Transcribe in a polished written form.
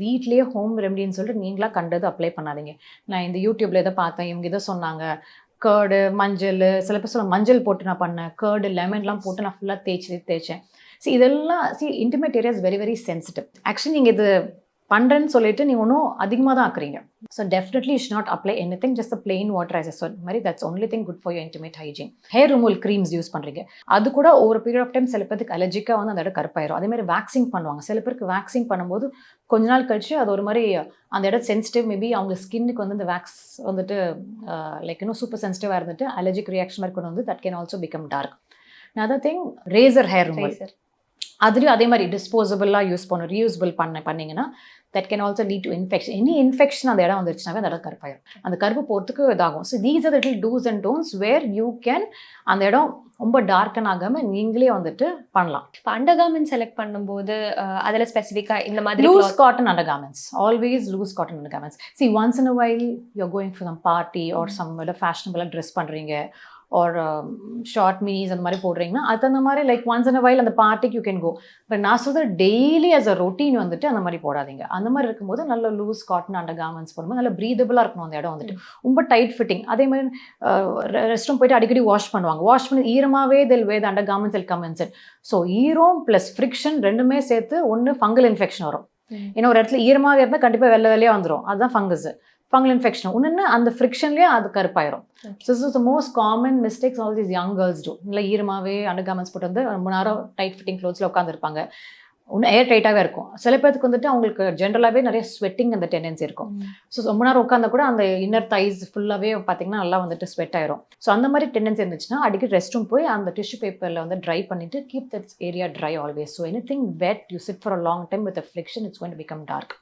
வீட்லேயே ஹோம் ரெமடின்னு சொல்லிட்டு நீங்களா கண்டது அப்ளை பண்ணாதீங்க. நான் இந்த யூடியூப்ல இதை பார்த்தேன், இவங்க இதை சொன்னாங்க, கேர்டு, மஞ்சள், சில பேர் சொல்ல மஞ்சள் போட்டு நான் பண்ணேன், கேர்டு, லெமன்லாம் போட்டு நான் ஃபுல்லாக தேய்ச்சேன். இதெல்லாம் intimate area is very very sensitive. Actually நீங்கள் இது பண்ணுறேன்னு சொல்லிட்டு நீங்கள் ஒன்றும் அதிகமாக தான் ஆக்குறீங்க. So definitely you should not apply anything, just plain water as சொல் மாதிரி. That's only thing good for your intimate hygiene. Hair removal creams use பண்ணுறீங்க, அது கூட ஒரு பீரியட் ஆஃப் டைம் சில பேருக்கு அலர்ஜிக்காக வந்து அந்த இடம் கருப்பாயிரும். அதேமாதிரி வேக்சிங் பண்ணுவாங்க, சில பேருக்கு வேக்சிங் பண்ணும்போது கொஞ்ச நாள் கழிச்சு அது ஒரு மாதிரி அந்த இடம் சென்சிட்டிவ், மேபி அவங்க ஸ்கின்னுக்கு வந்து இந்த வேக்ஸ் வந்துட்டு லைக் இன்னும் சூப்பர் சென்சிட்டிவாக இருந்துட்டு அலர்ஜிக் ரியாக்ஷன் மாதிரி கொண்டு வந்து that can also become dark. another thing razor hair removal, அதுலேயும் அதே மாதிரி டிஸ்போசபிளாக யூஸ் பண்ணணும், ரீயூசபிள் பண்ணிங்கன்னா that can also lead to infection. Any infection அந்த இடம் வந்துருச்சுனாவே அந்த இடம் கருப்பாயிரும், அந்த கருப்பு போகிறதுக்கு இதாகும். So these are the little dos and don'ts where you can அந்த இடம் ரொம்ப டார்க்கன் ஆகாமல் நீங்களே வந்துட்டு பண்ணலாம். இப்போ அண்டர்கார்மெண்ட் செலக்ட் பண்ணும்போது அதில் ஸ்பெசிஃபிக்காக இந்த மாதிரி loose cotton undergarments, always loose cotton undergarments. See, once in a while you're going for some party or some ஃபேஷனபிளாக ட்ரெஸ் பண்ணுறீங்க ஒரு ஷார்ட் மினிஸ் அந்த மாதிரி போடுறீங்கன்னா அது அந்த மாதிரி like once in a while அந்த பார்ட்டிக்கு யூ கேன் கோ. பட் நான் சொல்கிற டெய்லி ஆஸ் அ ரொட்டீன் வந்துட்டு அந்த மாதிரி போடாதீங்க. அந்த மாதிரி இருக்கும்போது நல்ல லூஸ் காட்டன் அண்டர் கார்மெண்ட்ஸ் போடும்போது நல்ல ப்ரீதபிளாக இருக்கணும் அந்த இடம் வந்துட்டு, ரொம்ப டைட் ஃபிட்டிங். அதே மாதிரி ரெஸ்ட் ரூம் போயிட்டு அடிக்கடி வாஷ் பண்ணுவாங்க, வாஷ் பண்ணி ஈரமாகவே தெல் வேத under garments L come inside. So ஈரம் ப்ளஸ் ஃப்ரிக்ஷன் ரெண்டுமே சேர்த்து ஒன்று ஃபங்கல் இன்ஃபெக்ஷன் வரும். ஏன்னா ஒரு இடத்துல ஈரமாக இருந்தால் கண்டிப்பாக வெள்ளையாக வந்துடும், அதுதான் ஃபங்கஸ், ஃபங்கல் இன்ஃபெக்ஷன். ஒன்று அந்த ஃப்ரிக்ஷன்லேயே அது கருப்பாயிரும். So this is the most common mistakes all these young girls do. இல்லை ஈரமாகவே அண்டர் கார்மெண்ட்ஸ் போட்டு வந்து ரொம்ப நேரம் டைட் ஃபிட்டிங் க்ளோத்ஸில் உட்காந்துருப்பாங்க, ஒன்று ஏர் டைட்டாகவே இருக்கும். சில பேருக்கு வந்துட்டு அவங்களுக்கு ஜென்ரலாகவே நிறைய ஸ்வெட்டிங் அந்த டெண்டன்சி இருக்கும். ஸோ ரொம்ப நேரம் உட்காந்தா கூட அந்த இன்னர் தைஸ் ஃபுல்லாகவே பார்த்தீங்கன்னா நல்லா வந்துட்டு ஸ்வெட் ஆயிரும். ஸோ அந்த மாதிரி டெண்டன்சி இருந்துச்சுன்னா அடிக்கடி ரெஸ்ட் ரூம் போய் அந்த டிஷ்யூ பேப்பரில் வந்து ட்ரை பண்ணிட்டு keep that area dry always. So anything wet you sit for a long time with friction it's going to become dark.